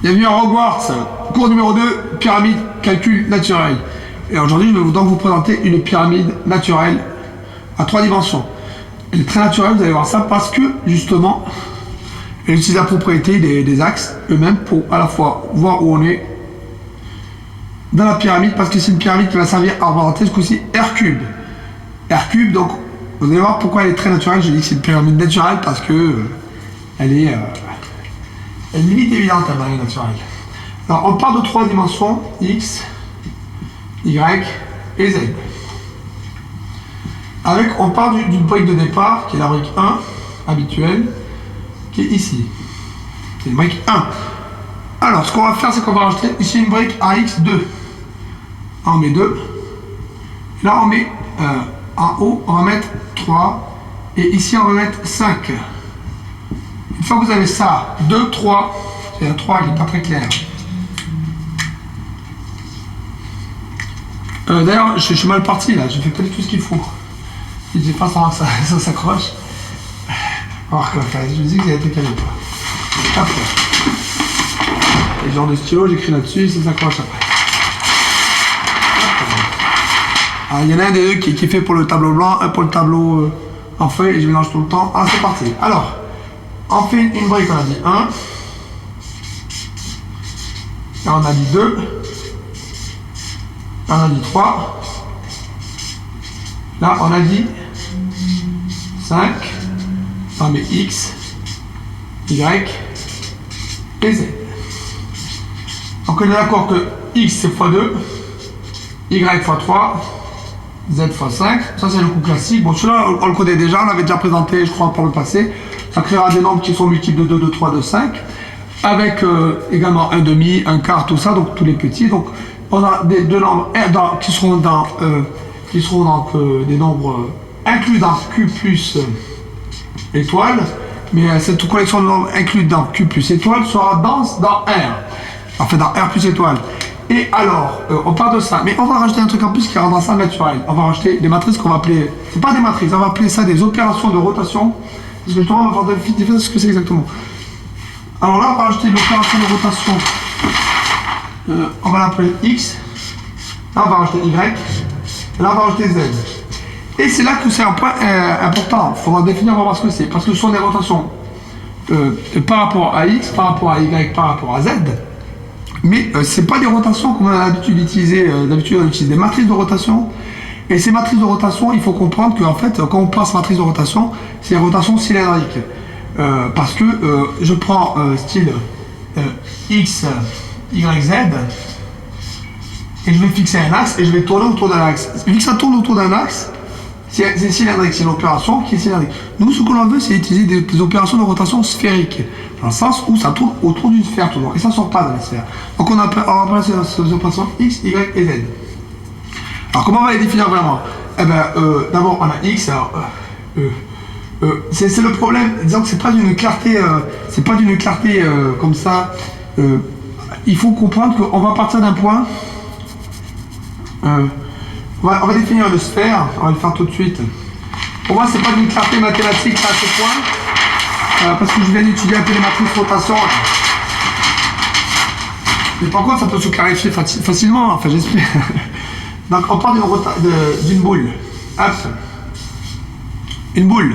Bienvenue à Hogwarts, cours numéro 2, pyramide, calcul naturel. Et aujourd'hui, je vais donc vous présenter une pyramide naturelle à 3 dimensions. Elle est très naturelle, vous allez voir ça, parce que justement, elle utilise la propriété des axes eux-mêmes pour à la fois voir où on est dans la pyramide, parce que c'est une pyramide qui va servir à représenter ce coup-ci R3. R3, donc, vous allez voir pourquoi elle est très naturelle. Je dis que c'est une pyramide naturelle parce que elle est limite évidente, la pyramide naturelle. Alors, on part de 3 dimensions, X, Y et Z. On part d'une brique de départ, qui est la brique 1, habituelle, qui est ici. C'est une brique 1. Alors, ce qu'on va faire, c'est qu'on va rajouter ici une brique AX2. Là, on met 2. Là, on met en haut, on va mettre 3. Et ici, on va mettre 5. Une fois que vous avez ça, 2, 3, c'est un 3 qui n'est pas très clair. D'ailleurs, je suis mal parti là, je fais pas du tout ce qu'il faut. Je sais pas savoir que ça s'accroche. On va voir quoi faire, je me dis que ça a été calé pas. Hop. Et genre de stylo, j'écris là-dessus, ça s'accroche après. Alors, il y en a un des deux qui est fait pour le tableau blanc, un pour le tableau en feuille, et je mélange tout le temps. Alors c'est parti. Alors, on fait une brique, on a dit 1. Là, on a dit 2. Là, on a dit 3. Là, on a dit 5. On met X, Y et Z. Donc, on est d'accord que X c'est x2, Y x3, Z x5. Ça, c'est le coup classique. Bon, celui-là, on le connaît déjà, on l'avait déjà présenté, je crois, par le passé. Ça créera des nombres qui sont multiples de 2, de 3, de 5, avec également un demi, un quart, tout ça, donc tous les petits. Donc on a deux nombres qui seront des nombres inclus dans Q plus étoile, mais cette collection de nombres inclus dans Q plus étoile sera dans R, enfin dans R plus étoile. Et alors, on part de ça, mais on va rajouter un truc en plus qui rendra ça naturel. On va rajouter des matrices qu'on va appeler, c'est pas des matrices, on va appeler ça des opérations de rotation. Parce que justement, on va voir définir ce que c'est exactement. Alors là, on va rajouter l'opération de rotation. On va l'appeler X. Là, on va rajouter Y. Et là, on va rajouter Z. Et c'est là que c'est un point important. Il faudra définir, on va voir ce que c'est. Parce que ce sont des rotations par rapport à X, par rapport à Y, par rapport à Z. Mais ce n'est pas des rotations qu'on a l'habitude d'utiliser. D'habitude, on utilise des matrices de rotation. Et ces matrices de rotation, il faut comprendre qu'en fait, quand on place matrice de rotation, c'est une rotation cylindrique. Parce que je prends style X, Y, Z, et je vais fixer un axe et je vais tourner autour d'un axe. Vu que ça tourne autour d'un axe, c'est cylindrique, c'est une opération qui est cylindrique. Nous, ce que l'on veut, c'est utiliser des opérations de rotation sphérique, dans le sens où ça tourne autour d'une sphère toujours, et ça ne sort pas de la sphère. Donc on va appeler ces opérations X, Y et Z. Alors comment on va les définir vraiment? Eh bien, d'abord on a X, alors, c'est le problème, disons que c'est pas d'une clarté, comme ça. Il faut comprendre qu'on va partir d'un point, on va définir une sphère, on va le faire tout de suite. Pour moi, c'est pas d'une clarté mathématique à ce point, parce que je viens d'étudier un peu les matrices rotation. Mais par contre, ça peut se clarifier facilement, enfin j'espère. Donc on part d'une boule. Hop. Une boule.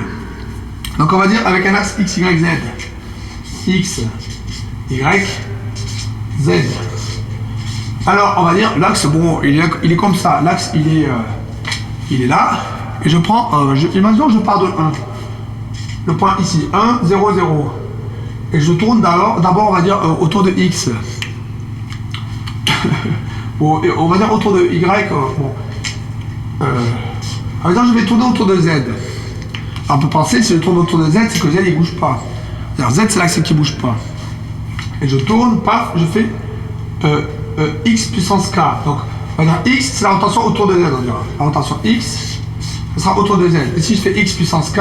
Donc on va dire avec un axe X, Y, Z. X, Y, Z. Alors on va dire l'axe, bon, il est comme ça. L'axe il est là. Et je prends, imaginons que je pars de 1. Le point ici, 1, 0, 0. Et je tourne d'abord on va dire autour de X. Bon, on va dire autour de Y, par exemple, je vais tourner autour de Z. Alors, on peut penser, si je tourne autour de Z, c'est que Z, il ne bouge pas. C'est-à-dire, Z, c'est l'axe qui ne bouge pas. Et je tourne, paf, je fais X puissance K. Donc, on va dire X, c'est la rotation autour de Z, on dira. La rotation X, ce sera autour de Z. Et si je fais X puissance K,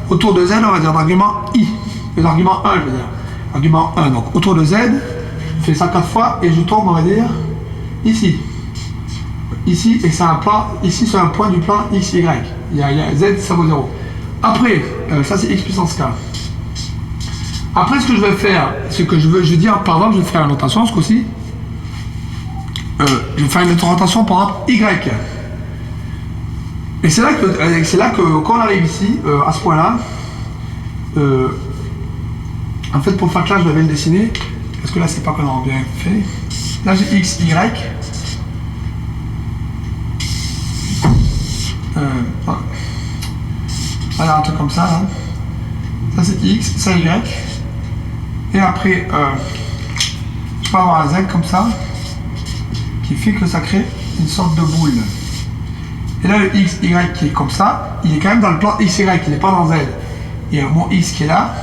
autour de Z, on va dire l'argument I. L'argument 1, je veux dire. Argument 1, donc autour de Z, je fais ça 4 fois, et je tombe, on va dire, ici, et c'est un plan, ici c'est un point du plan X, Y. Il y a Z, ça vaut 0. Après, ça c'est X puissance K. Après, ce que je vais faire, ce que je vais dire, par exemple, je vais faire une notation ce coup-ci. Je vais faire une rotation par exemple Y. Et c'est là que quand on arrive ici, à ce point-là, en fait, pour faire clair, je vais bien le dessiner, parce que là, c'est pas qu'on a bien fait. Là, j'ai X, Y. Voilà, un truc comme ça, là. Ça, c'est X, ça, Y. Et après, je peux avoir un Z comme ça, qui fait que ça crée une sorte de boule. Et là, le X, Y qui est comme ça, il est quand même dans le plan X, Y, il n'est pas dans Z. Et mon X qui est là,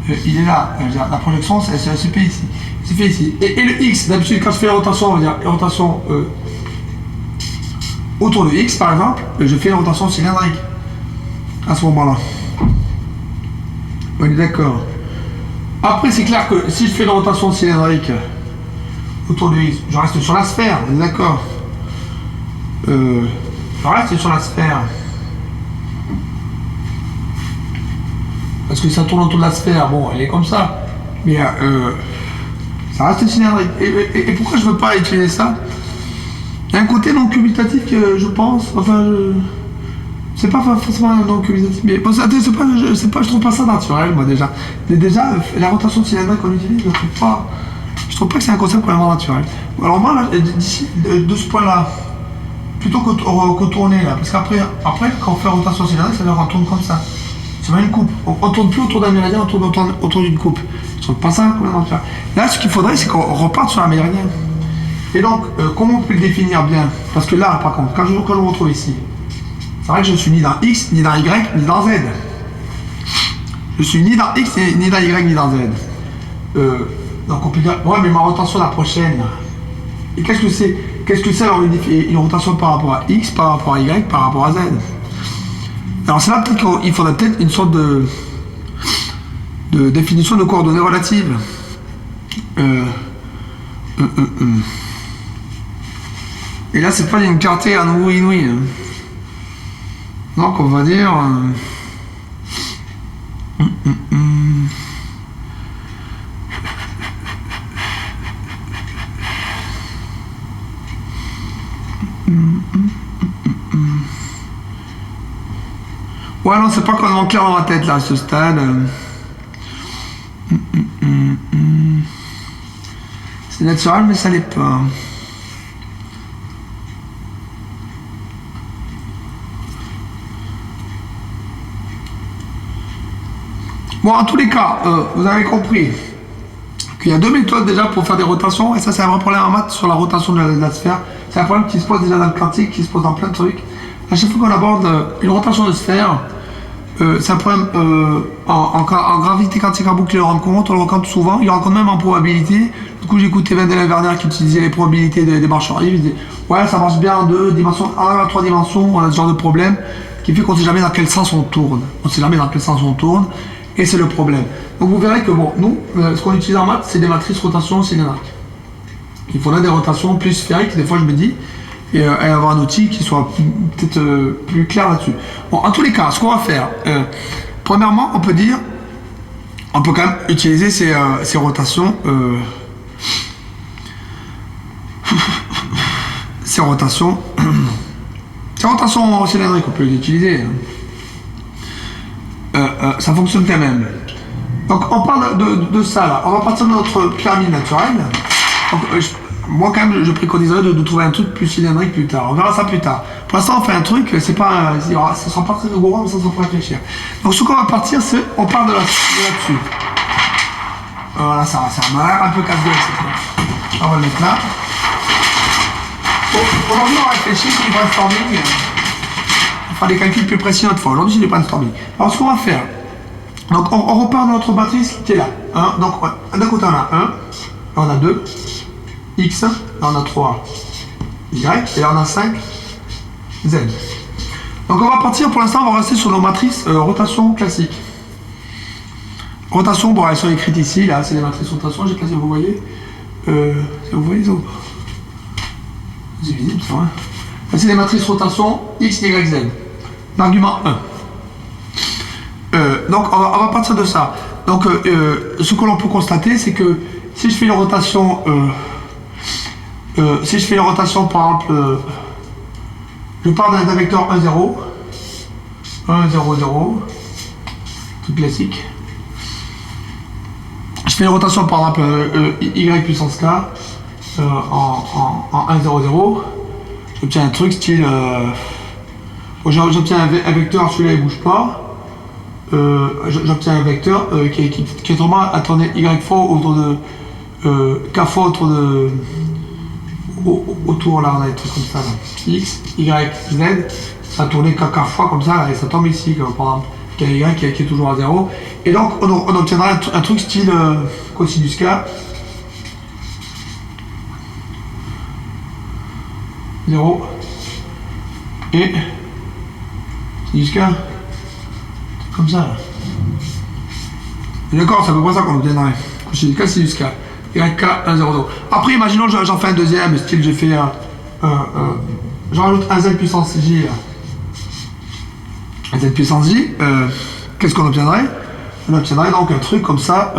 il est là. La projection, c'est se fait ici. C'est fait ici. Et le X, d'habitude, quand je fais la rotation, on va dire rotation autour de X, par exemple, je fais une rotation cylindrique. À ce moment-là. On est d'accord. Après, c'est clair que si je fais une rotation cylindrique autour de X, je reste sur la sphère, on est d'accord. Je reste sur la sphère. Parce que ça tourne autour de la sphère, bon, elle est comme ça. Mais ça reste cylindrique. Et pourquoi je ne veux pas utiliser ça? Il y a un côté non commutatif que je pense, enfin, c'est pas forcément non commutatif, mais bon, je trouve pas ça naturel, moi déjà. Mais déjà, la rotation cylindrique qu'on utilise, je trouve pas que c'est un concept vraiment naturel. Alors moi, là, d'ici, de ce point-là, plutôt que tourner là, parce qu'après, quand on fait rotation cylindrique, ça veut dire qu'on tourne comme ça. C'est une coupe. On tourne plus autour d'un méridien, on tourne autour d'une coupe. Je trouve pas ça complètement naturel. Là, ce qu'il faudrait, c'est qu'on reparte sur un méridien. Et donc, comment on peut le définir bien? Parce que là, par contre, quand je me retrouve ici, c'est vrai que je ne suis ni dans X, ni dans Y, ni dans Z. Je suis ni dans X, ni dans Y, ni dans Z. Donc on peut dire, ouais, mais ma rotation la prochaine. Et qu'est-ce que c'est? Qu'est-ce que c'est alors une rotation par rapport à X, par rapport à Y, par rapport à Z? Alors c'est là peut-être qu'il faudrait peut-être une sorte de définition de coordonnées relatives. Et là, c'est pas une clarté à nouveau inouïe. Donc on va dire ouais, non, c'est pas complètement clair dans ma tête là à ce stade. C'est naturel, mais ça l'est pas. Bon, en tous les cas, vous avez compris qu'il y a deux méthodes déjà pour faire des rotations, et ça c'est un vrai problème en maths sur la rotation de la sphère. C'est un problème qui se pose déjà dans le quantique, qui se pose dans plein de trucs. À chaque fois qu'on aborde une rotation de sphère, c'est un problème en gravité quantique en boucle, on le rencontre, on le rencontre souvent, il le rencontre même en probabilité. Du coup, j'ai écouté Wendell qui utilisait les probabilités des marches arrière. Il disait ouais, ça marche bien en 2 dimensions, en 3 dimensions, on a ce genre de problème qui fait qu'on ne sait jamais dans quel sens on tourne. On ne sait jamais dans quel sens on tourne. Et c'est le problème. Donc vous verrez que bon, nous, ce qu'on utilise en maths, c'est des matrices rotation cylindriques. Il faudrait des rotations plus sphériques, des fois je me dis, et avoir un outil qui soit peut-être plus clair là-dessus. Bon, en tous les cas, ce qu'on va faire, premièrement, on peut dire, on peut quand même utiliser ces rotations, ces rotations cylindriques, on peut les utiliser. Ça fonctionne quand même. Donc on parle de ça là. On va partir de notre pyramide naturelle. Donc, moi quand même je préconiserais de trouver un truc plus cylindrique plus tard. On verra ça plus tard. Pour l'instant on fait un truc, c'est pas, ça sera pas très rigoureux, mais ça sera pas réfléchir. Donc ce qu'on va partir, c'est on part de là-dessus. Voilà, ça m'a l'air un peu casse-gueule cette fois. On va le mettre là. Bon, aujourd'hui on va réfléchir sur du brainstorming. On fera des calculs plus précis une fois. Aujourd'hui, c'est du brainstorming. Alors, ce qu'on va faire, donc on repart de notre matrice qui est là. Hein, donc, d'un côté, on a 1, là, on a 2, X, là, on a 3, Y, et là, on a 5, Z. Donc, on va partir, pour l'instant, on va rester sur nos matrices rotation classique. Rotation, bon, elles sont écrites ici, là, c'est les matrices rotation, j'ai placé, vous voyez. Vous voyez ça ou pas? C'est visible, ça, hein. C'est les matrices rotation X, Y, Z. L'argument 1. Donc on va partir de ça. Donc Donc, ce que l'on peut constater, c'est que si je fais une rotation, par exemple, je pars d'un vecteur 1, 0, 1, 0, 0, tout classique. Je fais une rotation, par exemple, y puissance k en 1, 0, 0. J'obtiens un truc style. J'obtiens un vecteur, celui-là il bouge pas. J'obtiens un vecteur qui est vraiment à tourner y fois autour de. K fois autour de. Autour là, on a des trucs comme ça. Là. X, Y, Z. Ça a tourné k fois comme ça, là, et ça tombe ici, par exemple. Y qui est toujours à 0. Et donc, on obtiendra un truc style cosinus k. 0. Et. Sinus k. Comme ça, là. D'accord, c'est à peu près ça qu'on obtiendrait. Cosinus k, sinus k. YK 1, 0, 0. Après, imaginons j'en fais un deuxième, style j'ai fait. J'en rajoute un Z puissance J. Un Z puissance J. Qu'est-ce qu'on obtiendrait? On obtiendrait donc un truc comme ça,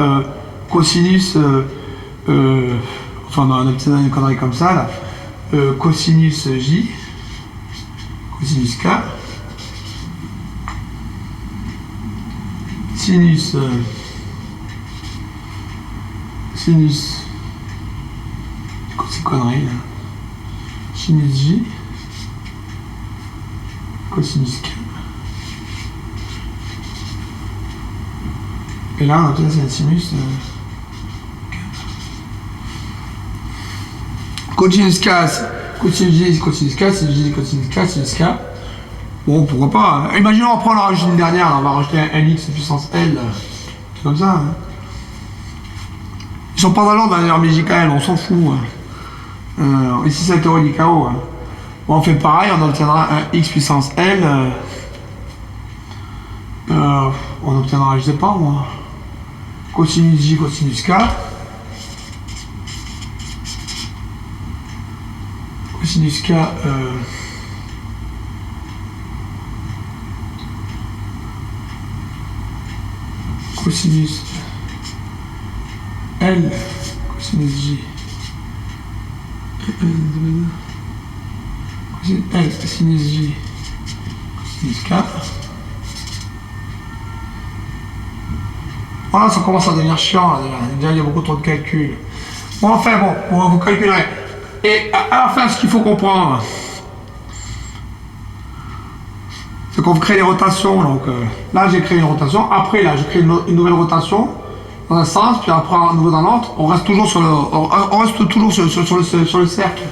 cosinus. Enfin, on obtiendrait une connerie comme ça, là. Cosinus J. Cosinus K. Sinus. Sinus. C'est quoi ces conneries là? Sinus J. Cosinus K. Et là, on a peut-être un sinus. Cosinus K, cosinus J, cosinus K, sinus J, cosinus K, sinus K. Bon, pourquoi pas. Hein. Imaginons, après, on en rajoute une dernière, on va rajouter un X puissance L. C'est comme ça. Hein. Ils sont pas dans l'ordre d'ailleurs, mais JKL, on s'en fout. Hein. Ici, c'est la théorie du chaos. Hein. Bon, on fait pareil, on obtiendra un X puissance L. On obtiendra, je sais pas moi. Cosinus J, cosinus K. Cosinus K. Cosinus L. Cosinus J. Cosinus L. Sinus J. Cosinus K. Voilà, ça commence à devenir chiant, là, déjà il y a beaucoup trop de calculs. Bon, enfin bon, vous calculerez. Et à la fin, ce qu'il faut comprendre, c'est qu'on crée des rotations. Donc là, j'ai créé une rotation. Après, là, je crée une nouvelle rotation dans un sens, puis après, à nouveau dans l'autre. On reste toujours sur le cercle.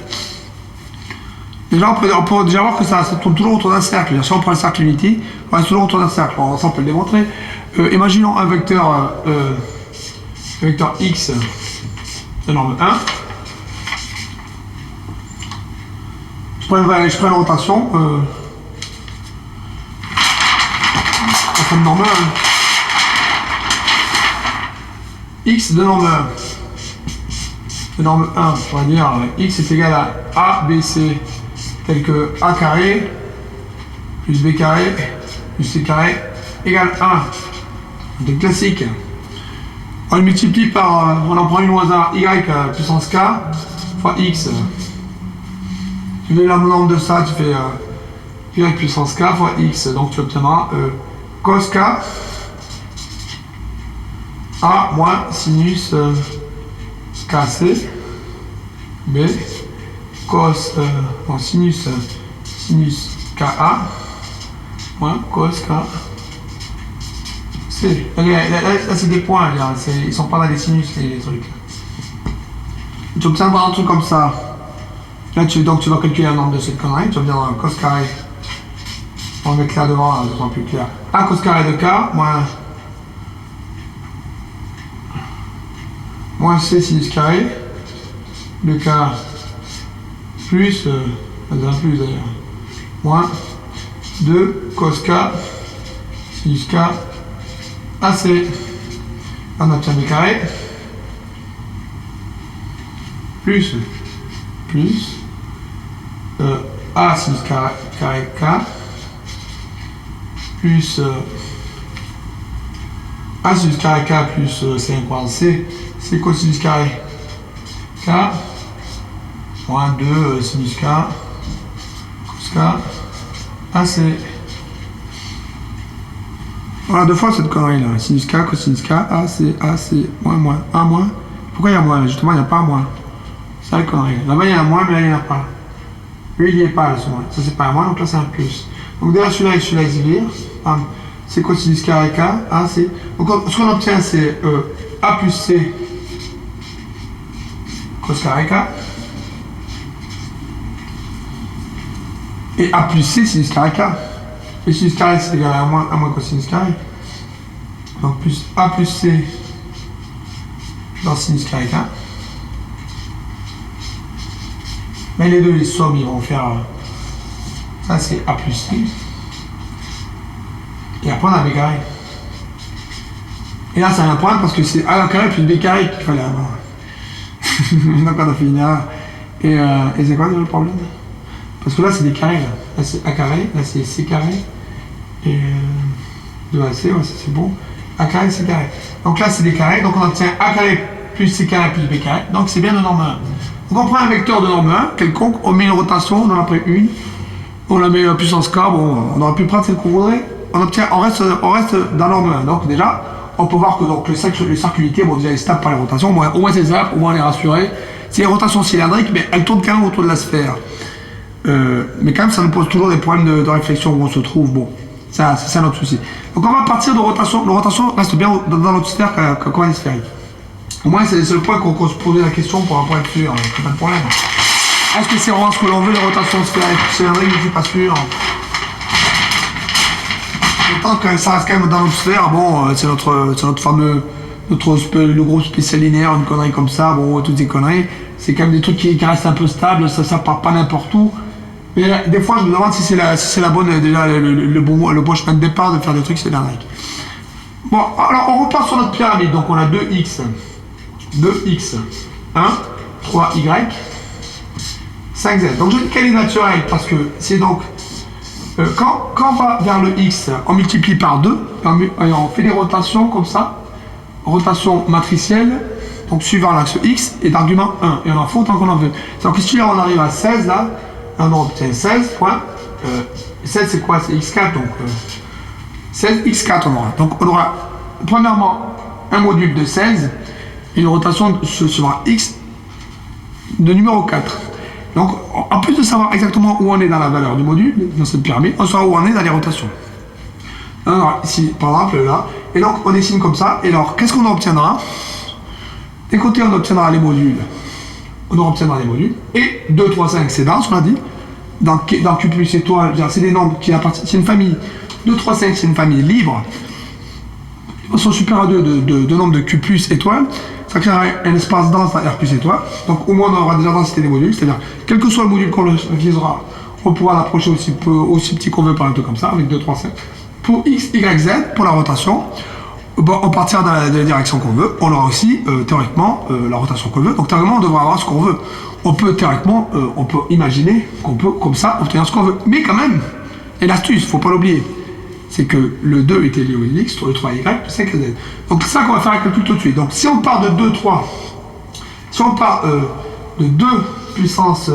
Déjà, on peut déjà voir que ça tourne toujours autour d'un cercle. Si on prend le cercle Unity, on reste toujours autour d'un cercle. Alors, ça, on peut le démontrer. Imaginons un vecteur X de norme 1. Je prends une rotation. De norme 1. X de norme 1. De norme 1, on pourrait dire X est égal à A, B, C, tel que A carré plus B carré plus C carré égale 1. C'est classique. On le multiplie par, on en prend une au hasard, Y puissance K fois X. Tu mets la norme de ça, tu fais Y puissance K fois X. Donc tu obtiendras cos K A moins sinus KC B cos sinus KA moins cos K C. Là c'est des points, là, ils sont pas dans les sinus les trucs. Tu obtiendras un truc comme ça. Là tu vas calculer la norme de cette connerie, tu obtiendras cos carré. On va mettre là devant, là, ce sera plus clair. A cos carré de K moins C sinus carré de K plus, plus d'ailleurs, moins 2 cos K sinus K AC. On obtient B carré plus A sinus carré K plus A sinus carré K plus C incroissant C, c'est cosinus carré K, moins 2 sinus K, cos K, AC. Voilà deux fois cette connerie là, sinus K, cosinus K, AC, AC, moins, A moins. Pourquoi il y a moins? Justement, il n'y a pas un moins. C'est la connerie. Là-bas, il y a un moins, mais là, il n'y en a pas. Lui, il n'y est pas, là, ce moins. Ça, c'est pas un moins, donc là, c'est un plus. Donc, derrière celui-là et celui-là, ils se virent. C'est cosinus carré K, AC. Donc, ce qu'on obtient, c'est A plus C, cos carré K. Et A plus C, sinus carré K. Et sinus carré, c'est égal à moins cosinus carré. Donc, plus A plus C dans sinus carré K. Mais les deux, les sommes, ils vont faire... ça, c'est A plus C. Et après, on a B carré. Et là, c'est un point parce que c'est A carré plus B carré qu'il fallait avoir. Donc, on a fait une erreur. Et c'est quoi le problème? Parce que là, c'est des carrés. Là, c'est A carré. Là, c'est C carré. Et 2AC, ouais, ça c'est bon. A carré, C carré. Donc là, c'est des carrés. Donc, on obtient A carré plus C carré plus B carré. Donc, c'est bien de norme 1. Donc, on prend un vecteur de norme 1, quelconque. On met une rotation, on en a pris une. On la met à puissance K. Bon, on aurait pu prendre celle qu'on voudrait. On reste dans norme 1. Donc déjà, on peut voir que donc, les circularités, bon, déjà, ils se tapent par les rotations. Au moins c'est ça, au moins on est rassuré. C'est les rotations cylindriques, mais elles tournent quand même autour de la sphère. Mais quand même, ça nous pose toujours des problèmes de réflexion où on se trouve. Bon, ça, c'est un autre souci. Donc on va partir de rotation. La rotation reste bien dans notre sphère quand elle est sphérique. Au moins, c'est le point qu'on se posait la question pour être sûr. Pas de problème. Est-ce que c'est vraiment ce que l'on veut, les rotations sphériques cylindriques? Je ne suis pas sûr. Tant que ça reste quand même dans notre sphère, bon, c'est notre fameux, le gros spécial linéaire, une connerie comme ça, bon, toutes ces conneries, c'est quand même des trucs qui restent un peu stables, ça part pas n'importe où. Mais des fois, je me demande si c'est la bonne, déjà, le bon chemin de départ de faire des trucs cylindriques. Bon, alors on repart sur notre pyramide, donc on a 2x, 1, 3y, 5z. Donc je dis qu'elle est naturelle parce que c'est donc. Quand on va vers le x, on multiplie par 2, et on fait des rotations comme ça, rotation matricielle, donc suivant l'axe x, et d'argument 1, et on en fait autant qu'on en veut. Donc si là on arrive à 16, là, on obtient 16 points, 16 c'est quoi? C'est x4, donc 16, x4 on aura. Donc on aura, premièrement, un module de 16, et une rotation sur x de numéro 4. Donc, en plus de savoir exactement où on est dans la valeur du module, dans cette pyramide, on saura où on est dans les rotations. Alors, ici, par exemple, là, et donc on dessine comme ça, et alors, qu'est-ce qu'on obtiendra? D'un côté, on obtiendra les modules. Et 2, 3, 5, c'est dense, on a dit. Dans Q plus étoile, c'est des nombres qui appartiennent, c'est une famille. 2, 3, 5, c'est une famille libre. Ils sont supérieurs à 2 de nombre de Q plus étoile. Ça créera un espace dense dans R plus étoile. Donc au moins on aura déjà la densité des modules, c'est-à-dire quel que soit le module qu'on utilisera, on pourra l'approcher aussi petit qu'on veut par un truc comme ça, avec 2, 3, 5. Pour X, Y, Z, pour la rotation, bon, on partira dans la direction qu'on veut. On aura aussi théoriquement la rotation qu'on veut. Donc théoriquement on devra avoir ce qu'on veut. On peut théoriquement, on peut imaginer qu'on peut comme ça obtenir ce qu'on veut. Mais quand même, et l'astuce, faut pas l'oublier, c'est que le 2 était lié au X, le 3 Y, le 5 Z. Donc c'est ça qu'on va faire un calcul tout de suite. Donc si on part de 2, 3, si on part de 2 puissance,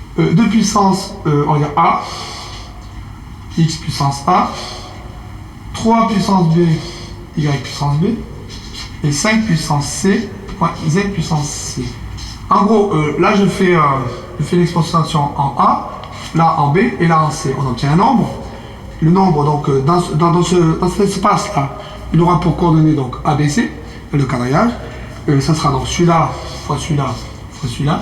on va dire A, X puissance A, 3 puissance B, Y puissance B, et 5 puissance C, point Z puissance C. En gros, là je fais l'expansion en A, là en B, et là en C. On obtient un nombre. Le nombre, donc, dans cet espace-là, il aura pour coordonnées donc ABC, le quadrillage. Ça sera donc celui-là, fois celui-là, fois celui-là.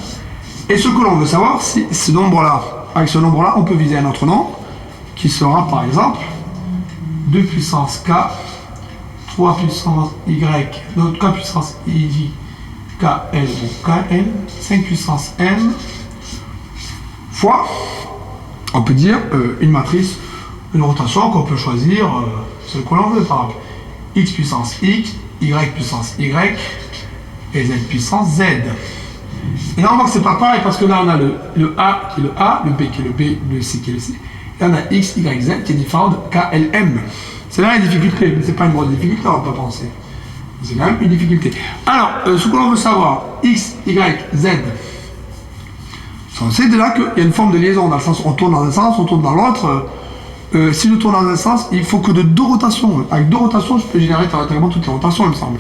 Et ce que l'on veut savoir, si ce nombre-là, avec ce nombre-là, on peut viser un autre nombre, qui sera par exemple 2 puissance K, 3 puissance Y, donc K puissance I, KL, donc KL, 5 puissance M, fois, on peut dire, une matrice, une rotation qu'on peut choisir, celle que l'on veut, par exemple, X puissance X, Y puissance Y, et Z puissance Z. Et là, on voit que c'est pas pareil, parce que là, on a le A qui est le A, le B qui est le B, le C qui est le C, et on a X, Y, Z qui est différent de KLM. C'est là la difficulté, mais c'est pas une grosse difficulté, on va pas penser. C'est quand même une difficulté. Alors, ce que l'on veut savoir, x, y, z. On sait déjà qu'il y a une forme de liaison, dans le sens où on tourne dans un sens, on tourne dans l'autre. Si je tourne dans un sens, il faut que de 2 rotations. Avec 2 rotations, je peux générer théoriquement toutes les rotations, il me semble.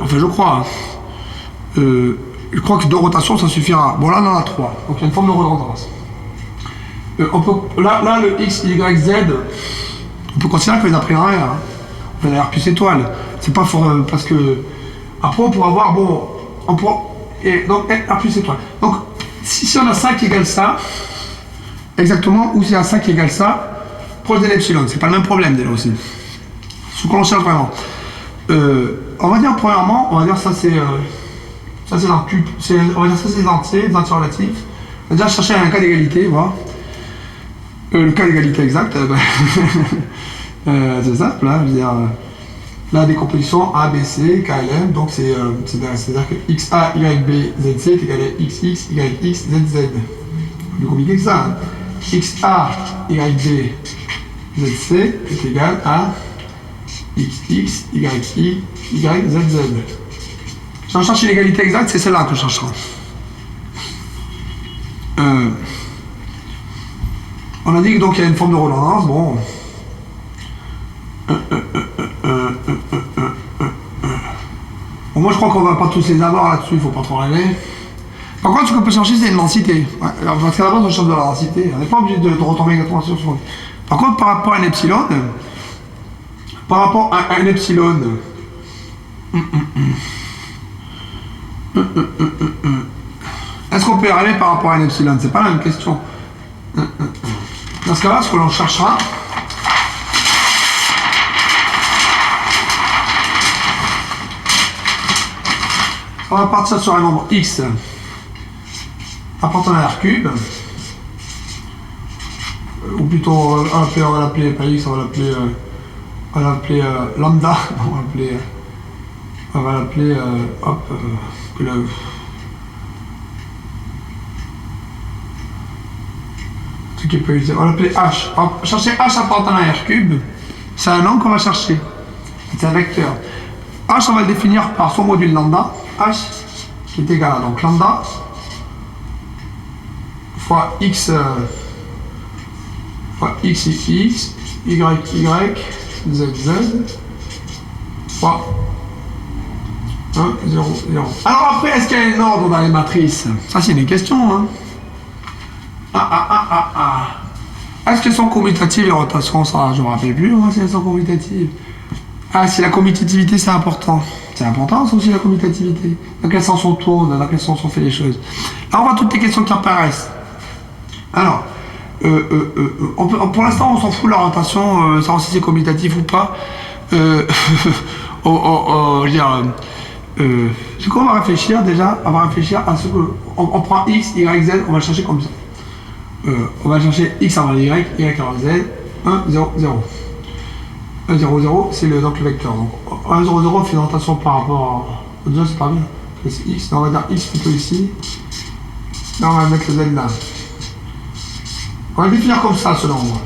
Enfin, je crois. Je crois que 2 rotations, ça suffira. Bon, là, on en a 3. Donc, il y a une forme de redondance. Là, le x, y, z, on peut considérer qu'on les a pris en R. Hein. On fait la R plus étoile. C'est pas fort, parce que. Après, on pourra avoir, bon. Et donc, R plus étoile. Donc, si on a ça qui égale ça, exactement, ou si on a ça qui égale ça, proche de l'epsilon, c'est pas le même problème déjà aussi. Ce qu'on cherche vraiment. On va dire, premièrement, on va dire ça c'est. Ça c'est dans cube. On va dire ça c'est les entiers relatifs. On va déjà chercher un cas d'égalité, voilà. Le cas d'égalité exact, c'est simple, hein, je veux dire. La décomposition A, B, C, K, L, M, donc c'est-à-dire que XA, YB, ZC est égal à XX, YX, ZZ. Plus compliqué que ça. Hein. XA, YB, ZC est égal à XX, YI, YZZ. Si on cherche l'égalité exacte, c'est celle-là que je chercherai. On a dit que donc il y a une forme de redondance, bon. Bon, moi je crois qu'on va pas tous les avoir là-dessus, il faut pas trop rêver. Par contre, ce qu'on peut chercher, c'est une densité. Ouais, parce qu'à la base, on cherche de la densité. On n'est pas obligé de retomber exactement sur ce point. Par contre, par rapport à un epsilon, est-ce qu'on peut y arriver par rapport à un epsilon? C'est pas la même question. Dans ce cas-là, ce que l'on cherchera, on va partir sur un nombre x appartenant à R cube, ou plutôt on va l'appeler pas x, on va l'appeler lambda, on va l'appeler ce qui peut utiliser, on va l'appeler h. On va chercher h appartenant à R cube, c'est un nom qu'on va chercher, c'est un vecteur. H, on va le définir par son module lambda, h qui est égal à donc lambda fois x x, y, z, fois 1, 0, 0. Alors après, est-ce qu'il y a un ordre dans les matrices? Ça, c'est une question. Hein. Est-ce qu'elles sont commutatives les rotations? Ça, je ne me rappelle plus si elles sont commutatives. Ah, si la commutativité, c'est important. C'est important, ça aussi, la commutativité. Dans quel sens on tourne, dans quel sens on fait les choses. Là, on voit toutes les questions qui apparaissent. Alors, pour l'instant, on s'en fout de la rotation, savoir si c'est commutatif ou pas. Je veux dire, ce qu'on va réfléchir déjà, on va réfléchir à ce que. On prend x, y, z, on va le chercher comme ça. On va chercher x avant y, y avant z, 1, 0, 0. 1, 0, 0, c'est donc le vecteur. Donc 1, 0, 0, on fait une rotation par rapport à. Déjà, c'est pas bien. C'est x, donc on va dire x plutôt ici. Là, on va mettre le z là. On va le définir comme ça, selon moi.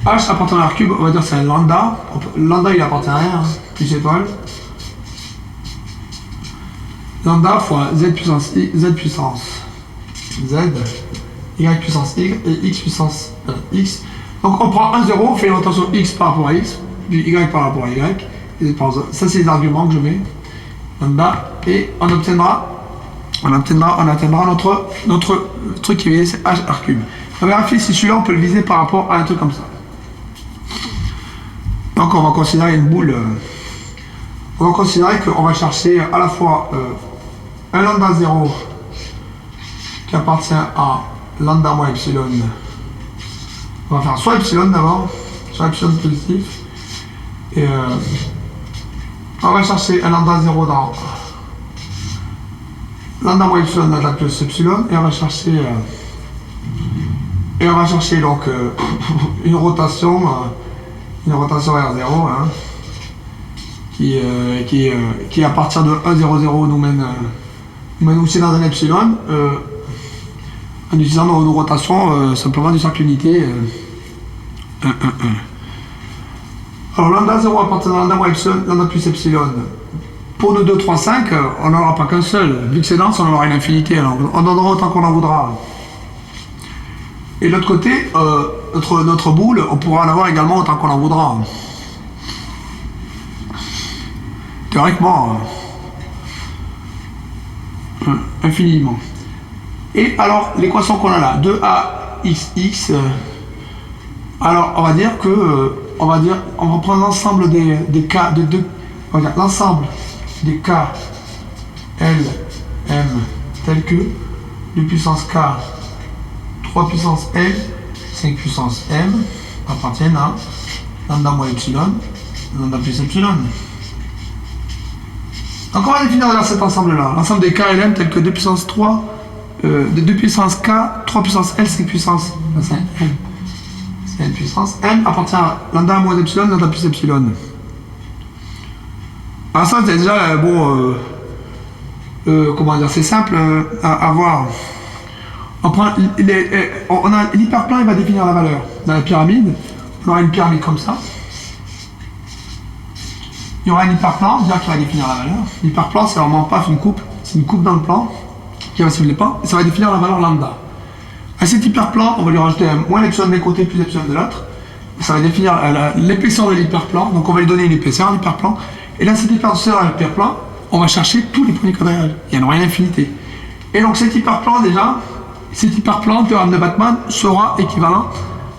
H appartenant à R cube, on va dire c'est un lambda. Lambda, il appartient à R, plus étoile. Lambda fois z puissance i, z puissance z, y puissance y et x puissance x. Donc on prend 1, 0, on fait une rotation x par rapport à x, puis y par rapport à y. Et ça, c'est les arguments que je mets. Lambda, et on atteindra notre truc qui est h r cube. On va vérifier si celui-là on peut le viser par rapport à un truc comme ça. Donc on va considérer une boule. On va considérer qu'on va chercher à la fois un lambda 0 qui appartient à lambda moins epsilon. On va faire soit epsilon d'abord, soit epsilon positif. Et on va chercher un lambda 0 dans lambda moins epsilon dans la plus epsilon. Et on va chercher donc une rotation R0 hein, qui à partir de 1, 0, 0 nous mène aussi dans un epsilon en utilisant nos rotations simplement du cercle unité 1, 1, 1. Alors lambda 0 appartenant à lambda moins epsilon, lambda plus epsilon. Pour nos 2, 3, 5, on n'en aura pas qu'un seul. Vu que c'est dense, on en aura une infinité. Alors on donnera autant qu'on en voudra. Et de l'autre côté, notre boule, on pourra en avoir également autant qu'on en voudra. Théoriquement, infiniment. Et alors, l'équation qu'on a là, 2ax, alors on va dire que, on va prendre l'ensemble des cas de 2, on va dire l'ensemble des cas L, M, tels que 2 puissance K, 3 puissance L, 5 puissance M, appartiennent à lambda moins epsilon, lambda plus epsilon. Donc on va définir là cet ensemble-là, l'ensemble des K et M tels que 2 puissance 3, de 2 puissance K, 3 puissance L, 5 puissance M. C'est N puissance M appartient à lambda moins epsilon, lambda plus epsilon. Alors ça c'est déjà bon, comment dire, c'est simple à voir. On a l'hyperplan, il va définir la valeur. Dans la pyramide, on aura une pyramide comme ça. Il y aura un hyperplan, c'est-à-dire qui va définir la valeur. L'hyperplan, c'est vraiment pas une coupe, c'est une coupe dans le plan qui va suivre les plans, et ça va définir la valeur lambda. À cet hyperplan, on va lui rajouter un moins epsilon d'un côté plus epsilon de l'autre. Ça va définir l'épaisseur de l'hyperplan, donc on va lui donner une épaisseur à l'hyperplan. Et là, cette épaisseur à l'hyperplan, on va chercher tous les points du quadrillage. Il y en aura une infinité. Et donc cet hyperplan, déjà, cet hyperplan, théorème de Batman, sera équivalent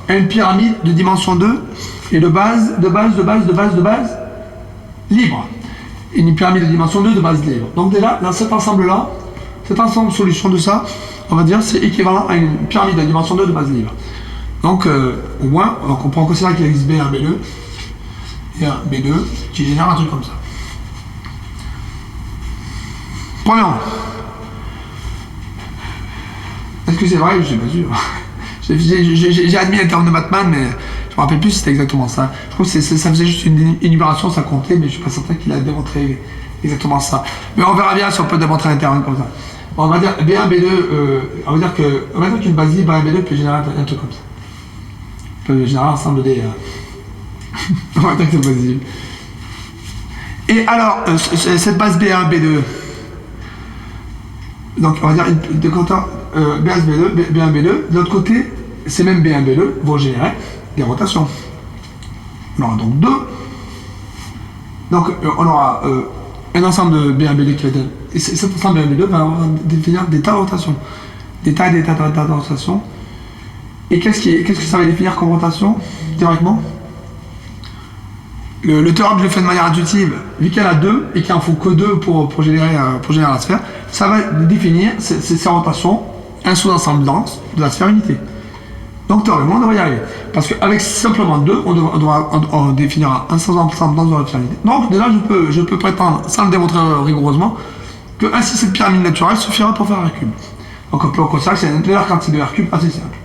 à une pyramide de dimension 2 et de base libre. Une pyramide de dimension 2 de base libre. Donc déjà, dans cet ensemble-là, cet ensemble de solutions de ça, on va dire c'est équivalent à une pyramide de dimension 2 de base libre. Donc au moins, on peut en considérer qu'il existe B1, B2 et un B2 qui génère un truc comme ça. Premièrement, est-ce que c'est vrai? Je suis pas sûr. J'ai admis un terme de Batman, mais je me rappelle plus si c'était exactement ça. Je crois que ça faisait juste une énumération, ça comptait, mais je suis pas certain qu'il a démontré exactement ça. Mais on verra bien si on peut démontrer un terme comme ça. Bon, on va dire B1, B2, on va dire qu'une base libre B1, B2 peut générer un truc comme ça. Peut générer ensemble des... on va dire que c'est base libre. Et alors, cette base B1, B2, donc on va dire de compteur B1, B2, de l'autre côté, ces mêmes B1, B2 vont générer des rotations. On aura donc deux. Donc on aura un ensemble de B1, B2 qui va être... Et cet ensemble B1, B2 va définir des tas de rotations. Des tas de rotations. Et qu'est-ce que ça va définir comme rotation, théoriquement? Le théorème, je le fais de manière intuitive, vu qu'il y en a deux et qu'il en faut que deux pour générer la sphère, ça va définir ces rotations, un sous-ensemble dense de la sphère unité. Donc théoriquement, on devrait y arriver. Parce qu'avec simplement deux, on définira un sous-ensemble dense de la sphère unité. Donc déjà, je peux prétendre, sans le démontrer rigoureusement, que ainsi cette pyramide naturelle suffira pour faire un cube. Donc on peut considérer que c'est une meilleure quantité de R cube assez simple.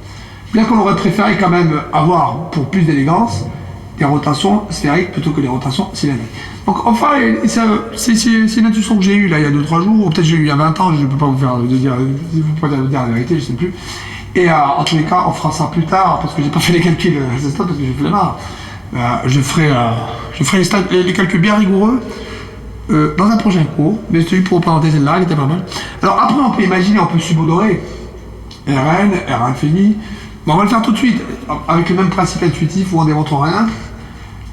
Bien qu'on aurait préféré quand même avoir, pour plus d'élégance, des rotations sphériques plutôt que des rotations cylindriques. Donc enfin, c'est une intuition que j'ai eue là il y a 2-3 jours, ou peut-être j'ai eu il y a 20 ans, je ne peux pas vous faire dire la vérité, je ne sais plus. Et en tous les cas, on fera ça plus tard, parce que j'ai pas fait les calculs à ce stade, parce que j'ai fait les marre. Je ferai les calculs bien rigoureux dans un prochain cours, mais celui pour représenter celle-là, il était pas mal. Alors après, on peut imaginer, on peut subodorer Rn, R infini. Bon, on va le faire tout de suite, avec le même principe intuitif où on démontre rien,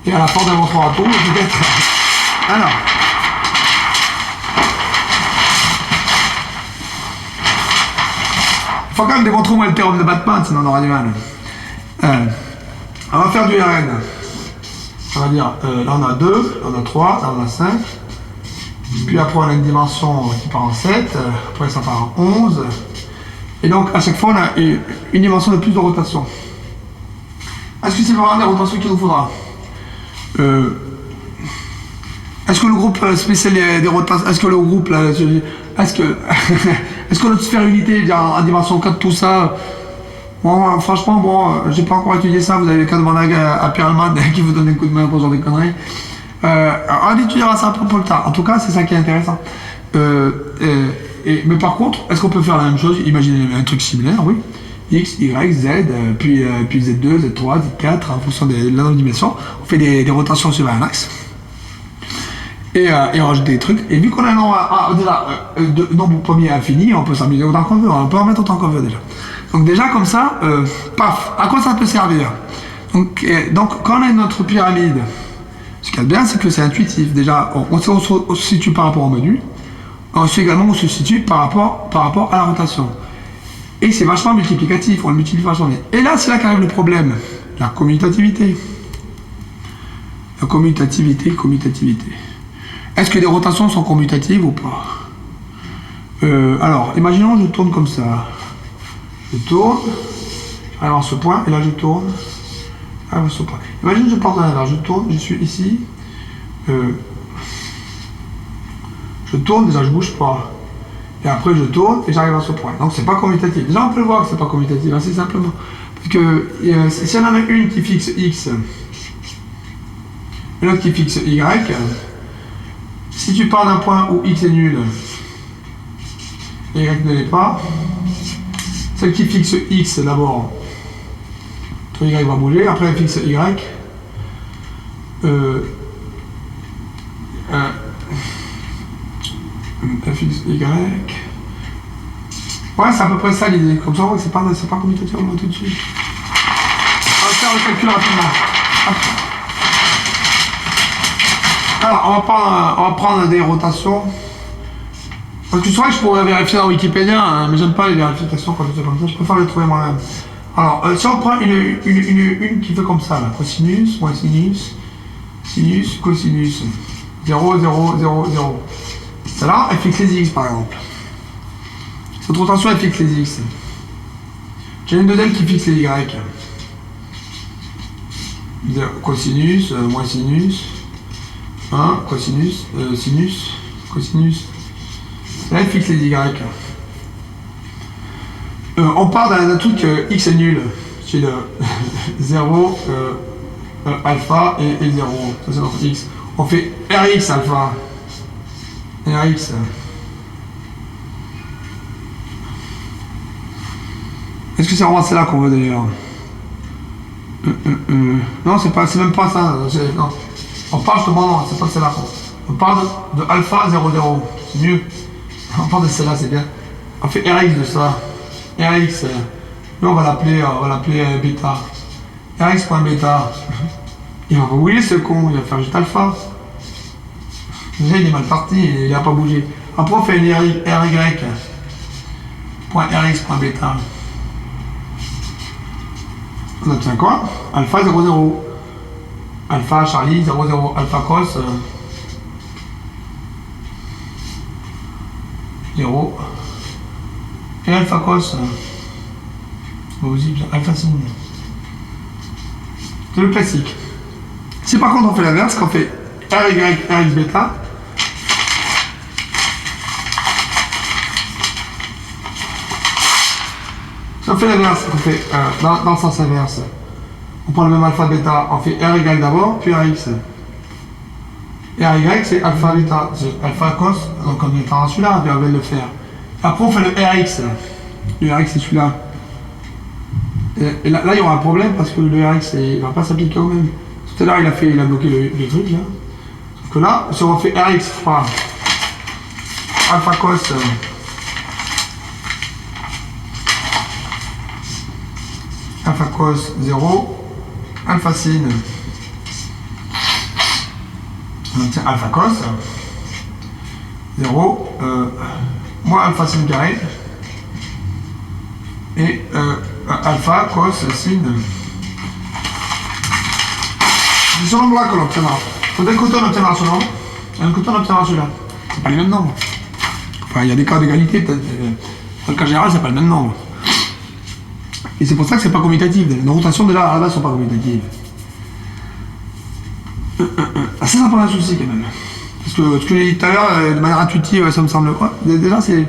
et à la fin on démontrera tout, peut-être. Alors. Il faut quand même démontrer au moins le théorème de Batman, sinon on aura du mal. On va faire du Rn. On va dire, là on a 2, là on a 3, là on a 5. Puis après on a une dimension qui part en 7, après ça part en 11. Et donc à chaque fois on a une dimension de plus de rotation. Est-ce que c'est vraiment des rotations qu'il nous faudra? Est-ce que le groupe spécial des rotations, est-ce que le groupe là, est-ce que notre sphère unité en dimension 4 tout ça, bon, franchement bon, j'ai pas encore étudié ça, vous avez qu'à demander à Pierre Alman qui vous donne un coup de main pour ce genre de conneries. On étudiera ça pour le temps. En tout cas c'est ça qui est intéressant. Mais par contre, est-ce qu'on peut faire la même chose? Imaginez un truc similaire, oui. X, Y, Z, puis Z2, Z3, Z4, en fonction de la nombre de dimensions. On fait des rotations sur un axe. Et on rajoute des trucs. Et vu qu'on a un nombre, nombre premier infini, on peut s'amuser autant qu'on veut. On peut en mettre autant qu'on veut déjà. Donc déjà comme ça, paf, à quoi ça peut servir? Donc quand on a notre pyramide, ce qu'il y a de bien, c'est que c'est intuitif. Déjà, on se situe par rapport au menu. Ensuite également, on se situe par rapport à la rotation. Et c'est vachement multiplicatif, on le multiplie vachement bien. Et là, c'est là qu'arrive le problème. La commutativité. La commutativité. Est-ce que les rotations sont commutatives ou pas? Alors, imaginons je tourne comme ça. Je tourne, j'arrive à ce point, et là je tourne, j'arrive à ce point. Imagine je pars de l'inverse, je tourne, je suis ici. Je tourne, déjà je bouge pas. Et après je tourne et j'arrive à ce point. Donc c'est pas commutatif. Déjà on peut le voir que c'est pas commutatif, assez simplement. Parce que si on en a une qui fixe X et l'autre qui fixe Y, si tu pars d'un point où X est nul et Y ne l'est pas, celle qui fixe X d'abord, ton Y va bouger, après elle fixe Y. Elle fixe Y. Ouais, c'est à peu près ça l'idée. Comme ça, on voit que c'est pas commutatif, on va tout de suite. On va faire le calcul rapidement. Alors, on va prendre des rotations. Parce que c'est vrai que je pourrais vérifier dans Wikipédia, hein, mais j'aime pas les vérifications quand c'est comme ça, je préfère les trouver moi-même. Alors, si on prend une qui fait comme ça, là, cosinus, moins sinus, sinus, cosinus, 0, 0, 0, 0. Celle-là, elle fixe les X par exemple. Cette rotation, elle fixe les X. J'ai une deuxième qui fixe les Y. Cosinus, moins sinus, 1, cosinus, sinus, cosinus. Là, elle fixe les Y. On part d'un truc X est nul. C'est le 0, alpha et 0. Ça, c'est notre X. On fait Rx alpha. Rx. Est-ce que c'est vraiment celle-là qu'on veut d'ailleurs? Non, c'est même pas ça. Non. On parle justement, non, c'est pas celle-là. On parle de alpha 0, 0. C'est mieux. On parle de celle-là, c'est bien. On fait Rx de ça. Rx. Nous, on va l'appeler bêta. Rx.bêta. Il va pas bouger ce con, il va faire juste alpha. Déjà, il est mal parti, il n'a pas bougé. Après, on fait une ry.rx.bêta. On obtient quoi? Alpha 0, 0. Alpha Charlie 0, 0. Alpha cos 0. Et alpha cos alpha sin. C'est le classique. Si par contre on fait l'inverse, qu'on fait ry, rx bêta, si on fait l'inverse, on fait dans le sens inverse, on prend le même alpha bêta, on fait ry d'abord, puis rx. Et ry c'est alpha bêta, c'est alpha cos, donc on est en celui-là, puis on va le faire. Après on fait le rx. Le rx c'est celui-là. Et là il y aura un problème parce que le rx il va pas s'appliquer au même. Tout à l'heure il a bloqué le truc là. Sauf que là, si on fait rx fois alpha cos alpha cos 0, alpha sin, on obtient alpha cos 0, moins alpha sin carré, et alpha cos sin. C'est ce nombre-là qu'on obtiendra. D'un côté on obtiendra ce nombre, et d'un côté on obtiendra celui-là. C'est pas les mêmes nombres. Enfin, il y a des cas d'égalité, peut-être. Dans le cas général, c'est pas le même nombre. Et c'est pour ça que c'est pas commutatif. Les rotations déjà à la base sont pas commutatives. Ça pose un souci quand même. Parce que ce que j'ai dit tout à l'heure, de manière intuitive, ça me semble. Ouais, déjà c'est.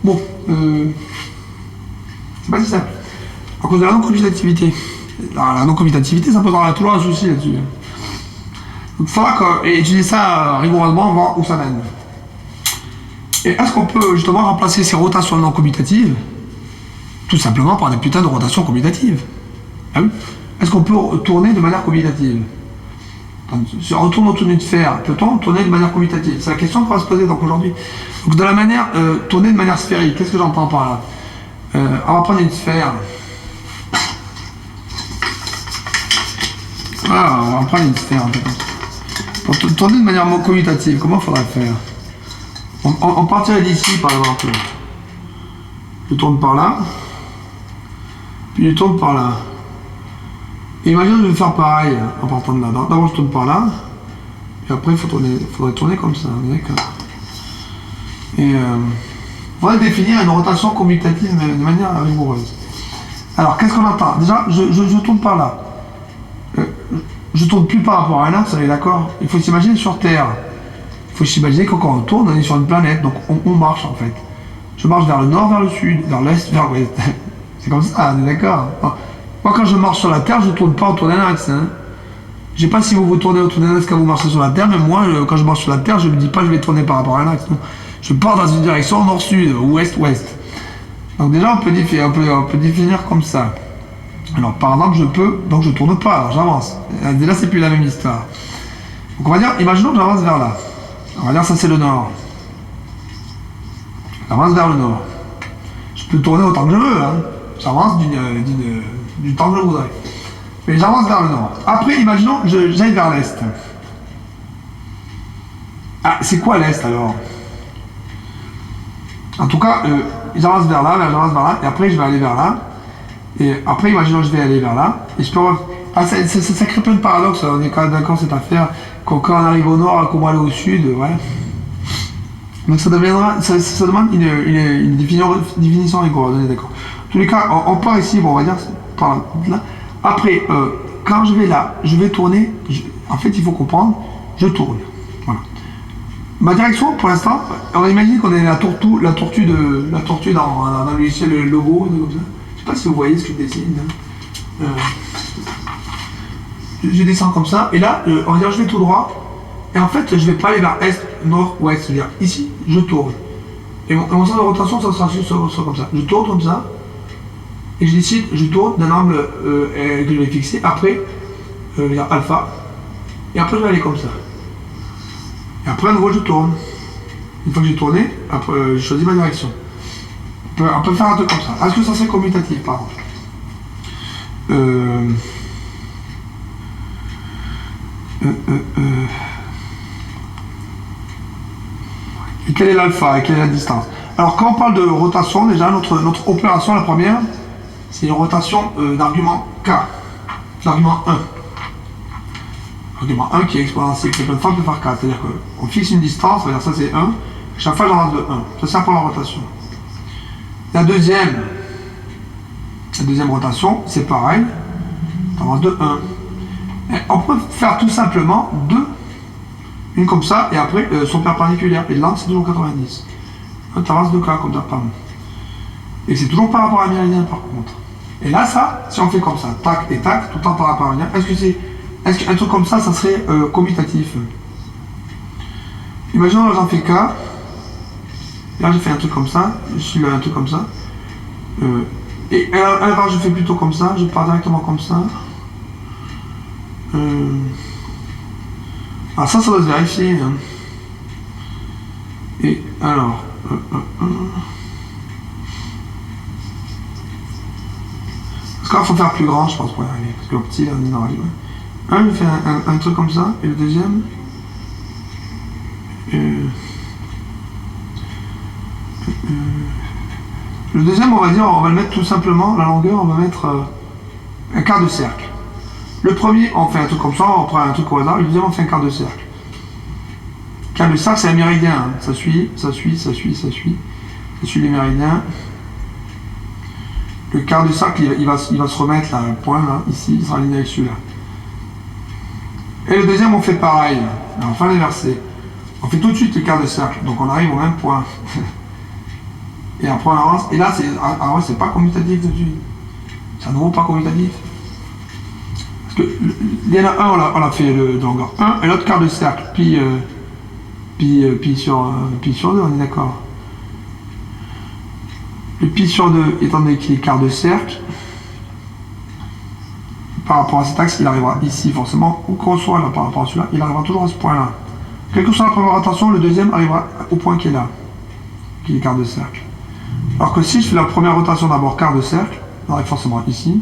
Bon. C'est pas si simple. À cause de la non-commutativité. La non-commutativité, ça posera toujours un souci là-dessus. Donc il faudra étudier ça rigoureusement, voir où ça mène. Et est-ce qu'on peut justement remplacer ces rotations non commutatives Tout simplement par des putains de rotations commutatives. Ah oui. Est-ce qu'on peut tourner de manière commutative? Si on retourne autour d'une sphère, peut-on tourner de manière commutative? C'est la question qu'on va se poser donc aujourd'hui. Donc de la manière, tourner de manière sphérique, qu'est-ce que j'entends par là? On va prendre une sphère. Voilà, on va prendre une sphère. Pour tourner de manière commutative, comment il faudrait faire? On partirait d'ici par exemple. Je tourne par là. Puis je tourne par là. Et imagine que je vais faire pareil en partant de là. D'abord je tourne par là. Et après il faudrait tourner comme ça. D'accord. Et il faudrait définir une rotation commutative de manière rigoureuse. Alors qu'est-ce qu'on entend? Déjà, je tourne par là. Je tourne plus par rapport à un axe, on est d'accord? Il faut s'imaginer sur Terre. Il faut s'imaginer que quand on tourne, on est sur une planète. Donc on marche en fait. Je marche vers le nord, vers le sud, vers l'est, vers l'ouest. C'est comme ça, on est d'accord? Moi, quand je marche sur la Terre, je ne tourne pas autour d'un axe. Hein. Je ne sais pas si vous tournez autour d'un axe quand vous marchez sur la Terre, mais moi, quand je marche sur la Terre, je ne me dis pas que je vais tourner par rapport à un axe. Non. Je pars dans une direction nord-sud, ouest-ouest. Donc déjà, on peut définir comme ça. Alors, par exemple, donc je ne tourne pas, alors j'avance. Et là, c'est plus la même histoire. Donc, on va dire, imaginons que j'avance vers là. On va dire, ça, c'est le nord. J'avance vers le nord. Je peux tourner autant que je veux, hein. J'avance du temps que je voudrais. Mais j'avance vers le nord. Après, imaginons que j'aille vers l'est. Ah, c'est quoi l'est alors? En tout cas, j'avance vers là, j'avance vers là, et après je vais aller vers là. Et après, imaginons que je vais aller vers là. Et je peux... ça crée plein de paradoxes, on est quand même d'accord cette affaire. Quand on arrive au nord, qu'on va aller au sud, ouais. Donc ça demande une définition rigoureuse, on est d'accord. En tous les cas, on part ici, bon, on va dire par là. Après, quand je vais là, je vais tourner. En fait, il faut comprendre, je tourne. Voilà. Ma direction, pour l'instant, on va imaginer qu'on est la tortue dans le logiciel le logo, comme ça. Je sais pas si vous voyez ce que je dessine. Je descends comme ça, et là, on va dire, je vais tout droit. Et en fait, je vais pas aller vers est, nord, ouest. C'est-à-dire, ici, je tourne. Et mon sens de rotation, ça sera comme ça. Je tourne comme ça. Et je décide, je tourne d'un angle que je vais fixer. Après, alpha. Et après, je vais aller comme ça. Et après, à nouveau, je tourne. Une fois que j'ai tourné, après, je choisis ma direction. On peut faire un truc comme ça. Est-ce que ça serait commutatif, par exemple? Et quel est l'alpha et quelle est la distance? Alors quand on parle de rotation, déjà notre opération, la première, c'est une rotation d'argument K, d'argument 1. L'argument 1 qui est exponentiel, qui plein de fois on peut faire K, c'est-à-dire qu'on fixe une distance, on va dire ça c'est 1, chaque fois j'en avance de 1. Ça sert pour la rotation. La deuxième rotation, c'est pareil, on avance de 1. Et on peut faire tout simplement 2. Une comme ça, et après, sont perpendiculaires. Et l'angle, c'est toujours 90. Tu avances 2 cas, comme ça, pam. Et c'est toujours par rapport à un méridien, par contre. Et là, ça, si on fait comme ça, tac et tac, tout le temps par rapport à un méridien, est-ce qu'un truc comme ça, ça serait commutatif? Imaginons, là, j'en fais K. Et là, j'ai fait un truc comme ça. Je suis là, un truc comme ça. Et alors, je fais plutôt comme ça. Je pars directement comme ça. Alors ça doit se vérifier. Hein. Et alors... Parce qu'il faut faire plus grand, je pense, pour y arriver. Parce que le petit, là, on y arrive. Un, il fait un truc comme ça, et le deuxième... le deuxième, on va dire, on va le mettre tout simplement, la longueur, on va mettre un quart de cercle. Le premier, on fait un truc comme ça, on prend un truc au hasard. Le deuxième, on fait un quart de cercle. Quart de cercle, c'est un méridien. Hein. Ça suit les méridiens. Le quart de cercle, il va se remettre là, un point là, ici, il sera aligné avec celui-là. Et le deuxième, on fait pareil. Alors, on fait l'inversé. On fait tout de suite le quart de cercle. Donc on arrive au même point. Et après on avance. Et là, c'est pas commutatif tout de suite. C'est à nouveau pas commutatif. Parce que il y en a un, on a fait de longueur 1, et l'autre quart de cercle, pi sur 2, on est d'accord. Le pi sur 2, étant donné qu'il est quart de cercle, par rapport à cet axe, il arrivera ici forcément, ou qu'on soit là par rapport à celui-là, il arrivera toujours à ce point-là. Quelle que soit la première rotation, le deuxième arrivera au point qui est là, qui est quart de cercle. Alors que si je fais la première rotation d'abord quart de cercle, il arrive forcément ici.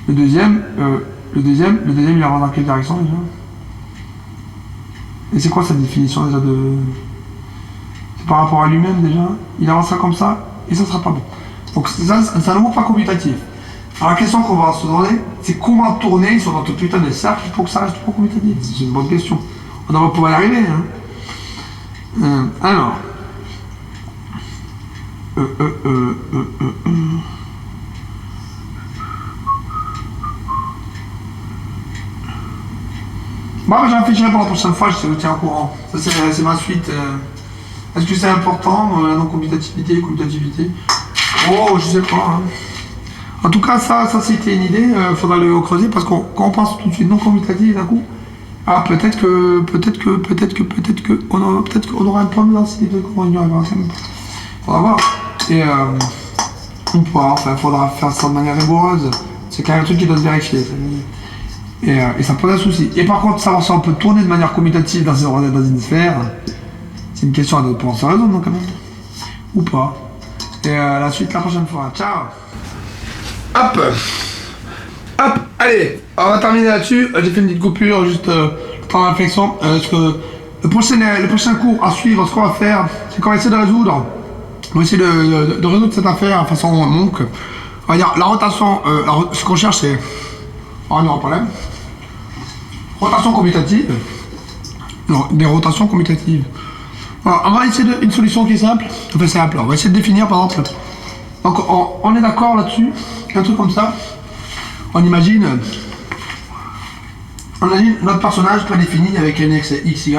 Le deuxième, il arrivera dans quelle direction déjà? Et c'est quoi cette définition déjà de... C'est par rapport à lui-même déjà? Il avancera comme ça, et ça sera pas bon. Donc ça, c'est un mot pas commutatif. Alors la question qu'on va se demander, c'est comment tourner sur notre putain de cercle pour que ça reste pas commutatif. C'est une bonne question. On devrait pouvoir y arriver. Hein. Alors. Bon, je réfléchirai pour la prochaine fois, je te tiens au courant. Ça, c'est ma suite. Est-ce que c'est important, la non-commutativité, commutativité? Oh, je sais pas. Hein. En tout cas, ça c'était une idée, il faudra le creuser parce qu'on quand on pense tout de suite non-commutatif d'un coup, ah, peut-être qu'on aura un problème là, si on y arrivera. Faudra voir. Et on pourra, enfin, faudra faire ça de manière rigoureuse. C'est quand même un truc qui doit se vérifier. Et ça pose un souci. Et par contre, savoir si on peut tourner de manière commutative dans une sphère, c'est une question à penser à résoudre, non, quand même. Ou pas. Et la suite la prochaine fois. Ciao. Hop, allez, on va terminer là-dessus. J'ai fait une petite coupure, juste temps de réflexion. Parce que le prochain cours à suivre, ce qu'on va faire, c'est qu'on va essayer de résoudre. On va essayer de résoudre cette affaire de façon monk. On va dire la rotation, ce qu'on cherche, c'est. On aura un problème. Rotation commutative. Non, des rotations commutatives. Alors, on va essayer une solution qui est simple. Enfin, simple. On va essayer de définir par exemple. Donc, on est d'accord là-dessus. Un truc comme ça. On imagine notre personnage prédéfini avec un axe XY.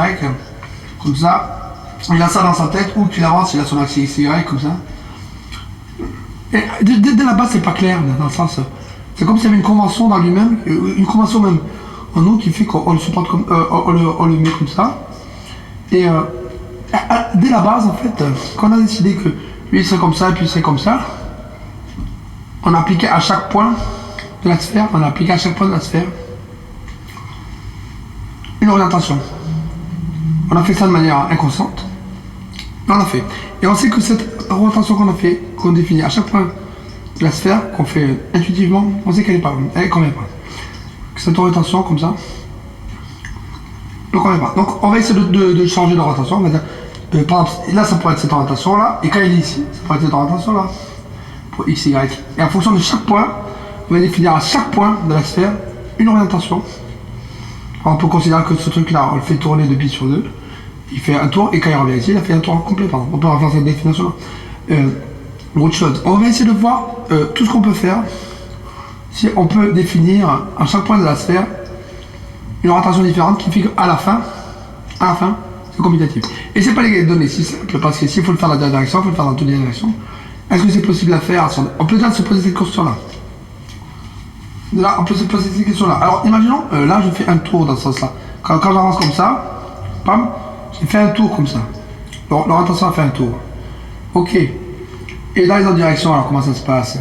Comme ça. Il a ça dans sa tête. Ou qu'il avance, il a son axe XY. Comme ça. Et dès la base, c'est pas clair. Dans le sens. C'est comme s'il y avait une convention dans lui-même. Une convention même en nous qui fait qu'on le supporte comme. On le met comme ça. Et. Dès la base, en fait, quand on a décidé que lui il serait comme ça et puis il serait comme ça, on a appliqué à chaque point de la sphère, une orientation. On a fait ça de manière inconsciente. On l'a fait. Et on sait que cette orientation qu'on a fait, qu'on définit à chaque point de la sphère, qu'on fait intuitivement, on sait qu'elle est pas bonne. Elle ne convient pas. Cette orientation comme ça, ne convient pas. Donc on va essayer de changer d'orientation. On va dire, par exemple, là ça pourrait être cette orientation là, et quand il est ici, ça pourrait être cette orientation là, pour x, y. Et en fonction de chaque point, on va définir à chaque point de la sphère une orientation. Alors, on peut considérer que ce truc là, on le fait tourner de pi sur 2, il fait un tour, et quand il revient ici, il a fait un tour complet, pardon. On peut refaire cette définition là. Autre chose, on va essayer de voir tout ce qu'on peut faire, si on peut définir à chaque point de la sphère une orientation différente qui fait qu'à la fin, c'est commutatif. Et c'est pas les données si simples, parce que s'il faut le faire dans la direction, il faut le faire dans toutes les directions. Est-ce que c'est possible à faire? On peut déjà se poser cette question-là. Là, on peut se poser cette question-là. Alors, imaginons, là, je fais un tour dans ce sens-là. Quand j'avance comme ça, pam, j'ai fait un tour comme ça. L'orientation a fait un tour. Ok. Et dans les autres directions, alors comment ça se passe?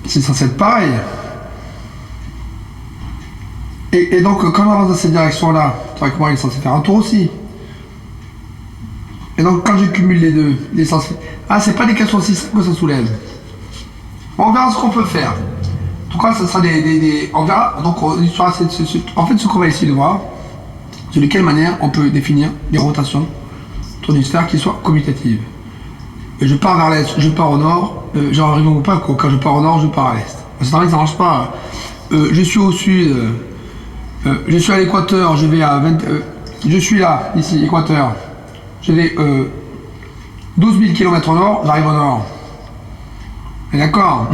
C'est censé être pareil. Et donc, quand on avance dans cette direction-là, théoriquement, il est censé faire un tour aussi. Et donc, quand je cumule les deux, il est censé... Ah, c'est pas des questions aussi simples que ça soulève. Bon, on verra ce qu'on peut faire. En tout cas, ce sera on verra. Donc, en fait, ce qu'on va essayer de voir, c'est de quelle manière on peut définir des rotations autour d'une sphère qui soit commutative. Et je pars vers l'est, je pars au nord, genre, arrivons ou pas, quand je pars au nord, je pars à l'est. C'est vrai que ça marche pas. Je suis au sud... je suis à l'équateur, je vais à 20... je suis là, ici, équateur. Je vais 12 000 km au nord, j'arrive au nord. D'accord.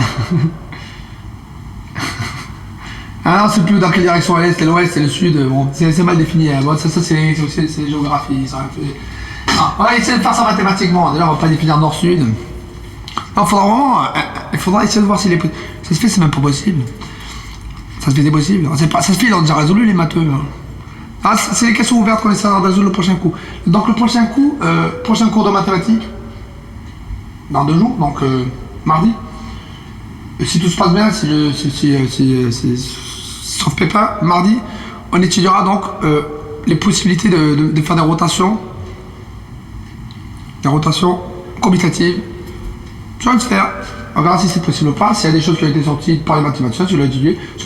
Ah non, c'est plus dans quelle direction l'est, c'est l'ouest, c'est le sud. Bon, c'est mal défini. Hein. Bon, ça c'est géographie. Ça, on va essayer de faire ça mathématiquement. Déjà, on va pas définir nord-sud. Non, il faudra essayer de voir si ça se fait, c'est même pas possible. Ça se fait, c'est possible. Ça se fait, on a déjà résolu les matheux. Hein. Ah, c'est les questions ouvertes qu'on essaie de résoudre le prochain coup. Donc le prochain coup, prochain cours de mathématiques, dans 2 jours, donc mardi. Et si tout se passe bien, sauf pépin, mardi, on étudiera donc les possibilités de faire des rotations commutatives sur une sphère. On verra si c'est possible ou pas. S'il y a des choses qui ont été sorties par les mathématiciens, je l'ai étudié, sur